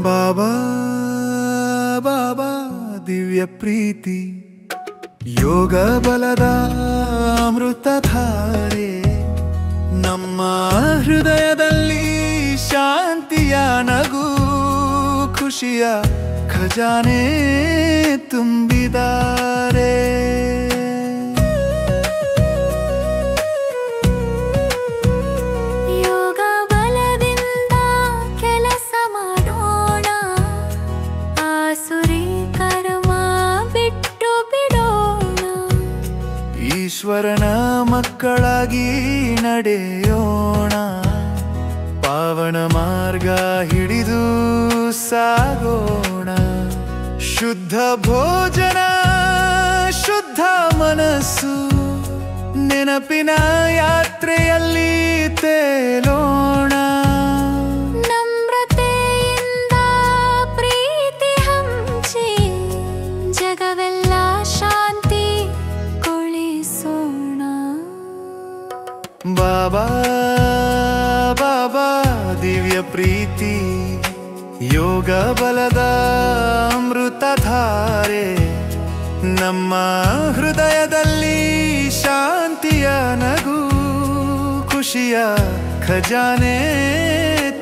ಬಾಬಾ ಬಾಬಾ ದಿವ್ಯ ಪ್ರೀತಿ ಯೋಗ ಬಲದ ಅಮೃತಧಾರೆ ನಮ್ಮ ಹೃದಯದಲ್ಲಿ ಶಾಂತಿಯ ನಗು ಖುಷಿಯ ಖಜಾನೆ ತುಂಬಿದ್ದಾರೆ. ಯೋಗ ಬಲದಿಂದ ಕೆಲಸ ಮಾಡೋಣ, ಆಸುರಿ ಕರ್ಮ ಬಿಟ್ಟು ಬಿಡೋಣ, ಈಶ್ವರನ ಮಕ್ಕಳಾಗಿ ನಡೆಯೋಣ, ಪಾವನ ಮಾರ್ಗ ಹಿಡಿದು ಸಾಗೋಣ. ಶುದ್ಧ ಭೋಜನ ಶುದ್ಧ ಮನಸ್ಸು ನೆನಪಿನ ಯಾತ್ರೆಯಲ್ಲಿ ತೇಲೋಣ. ನಮ್ರತೆಯಿಂದ ಪ್ರೀತಿ ಹಂಚಿ ಜಗವೆಲ್ಲ ಶಾಂತಿ ಕೊಳಿಸೋಣ. ಬಾಬಾ ಬಾಬಾ ದಿವ್ಯ ಪ್ರೀತಿ ಯೋಗ ಬಲದ ಅಮೃತಧಾರೆ ನಮ್ಮ ಹೃದಯದಲ್ಲಿ ಶಾಂತಿಯ ನಗು ಖುಷಿಯ ಖಜಾನೆ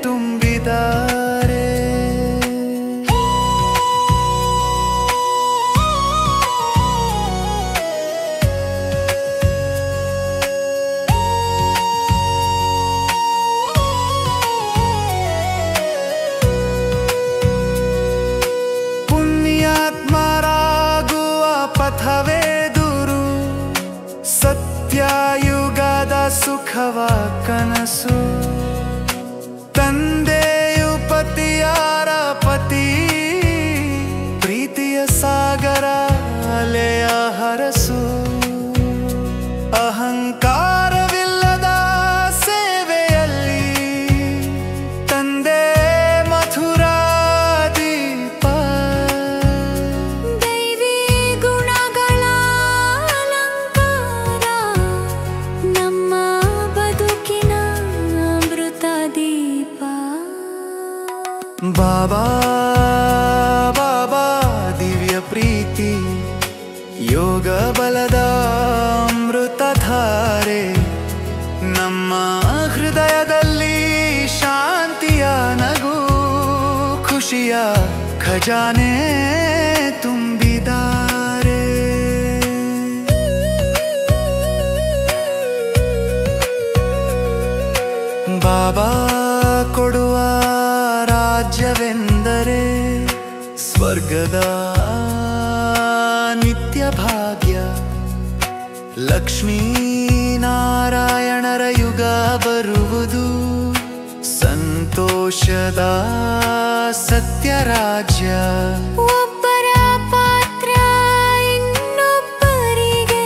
ತುಂಬಿದ್ದಾರೆ. ಪಥವೇದುರು ಸತ್ಯಯುಗದ ಸುಖವ ಕನಸು, ತಂದೆಯು ಪತಿಯಾರ ಪತಿ ಪ್ರೀತಿಯ ಸಾಗರ ಅಲೆಯ ಹರಸು. ಅಹಂಕಾರವಿಲ್ಲದ ಸೇವೆಯಲ್ಲಿ ತಂದೆ ಮಧುರ ದೀಪ, ದೈವಿ ಗುಣಗಳ ಅಲಂಕಾರ ನಮ್ಮ ಬದುಕಿನ ಅಮೃತ ದೀಪ. ಬಾಬಾ ಬಾಬಾ ದಿವ್ಯ ಪ್ರೀತಿ ಯೋಗ ಬಲದ ಅಮೃತಧಾರೆ ನಮ್ಮ ಹೃದಯದಲ್ಲಿ ಶಾಂತಿಯ ನಗು ಖುಷಿಯ ಖಜಾನೆ ತುಂಬಿದ್ದಾರೆ. ಬಾಬಾ ಕೊಡುವ ರಾಜ್ಯವೆಂದರೆ ಸ್ವರ್ಗದ ನಿತ್ಯ ಭಾಗ್ಯ. ಲಕ್ಷ್ಮೀ ನಾರಾಯಣರ ಯುಗ ಬರುವುದು, ಸಂತೋಷದ ಸತ್ಯ ರಾಜ್ಯ. ಒಬ್ಬರ ಪಾತ್ರ ಇನ್ನೊಬ್ಬರಿಗೆ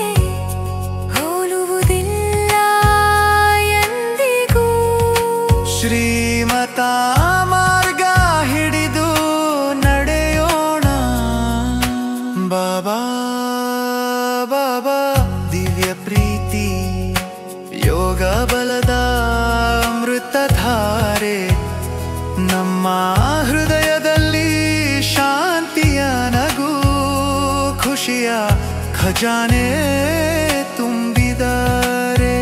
ಹೋಲುವುದಿಲ್ಲ ಎಂದಿಗೂ. ಶ್ರೀಮತ ಮಾರ್ಗ ಹಿಡಿದು ನಡೆಯೋಣ. ಬಾಬಾ ಬಾಬಾ ದಿವ್ಯ ಪ್ರೀತಿ ಯೋಗ ಬಲದ ಅಮೃತಧಾರೆ ನಮ್ಮ ಹೃದಯದಲ್ಲಿ ಶಾಂತಿಯ ನಗು ಖುಷಿಯ ಖಜಾನೆ ತುಂಬಿದ್ದಾರೆ.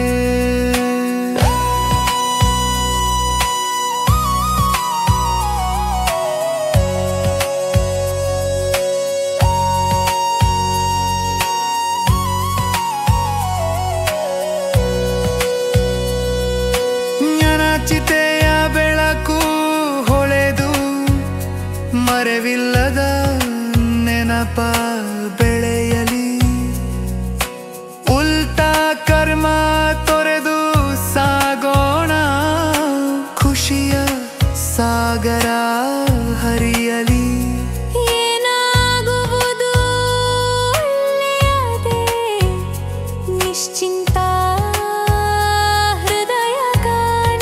ಚಿತೆಯ ಬೆಳಕು ಹೊಳೆದು ಮರೆವಿಲ್ಲದ ನೆನಪ ಬೆಳೆಯಲಿ. ಉಲ್ಟಾ ಕರ್ಮ ತೊರೆದು ಸಾಗೋಣ, ಖುಷಿಯ ಸಾಗರ ಹರಿಯಲಿ. ಏನಾಗುವುದು ಒಳ್ಳೆಯದೇ, ನಿಶ್ಚಿಂತ ಹೃದಯ ಕಾಣ.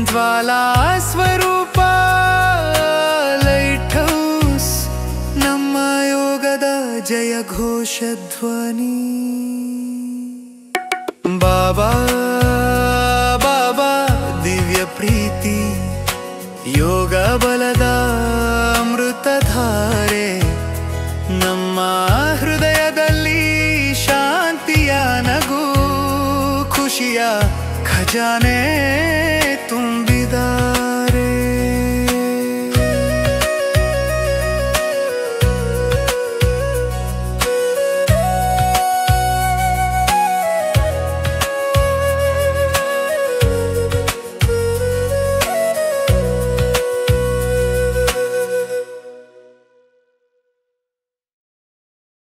ಜ್ವಾಲಾ ಸ್ವರೂಪ ಲೈಟ್ ಹೌಸ್ ನಮ್ಮ ಯೋಗದ ಜಯ ಘೋಷ ಧ್ವನಿ. ಬಾಬಾ ಬಾಬಾ ದಿವ್ಯ ಪ್ರೀತಿ ಖುಷಿಯ ಖಜಾನೆ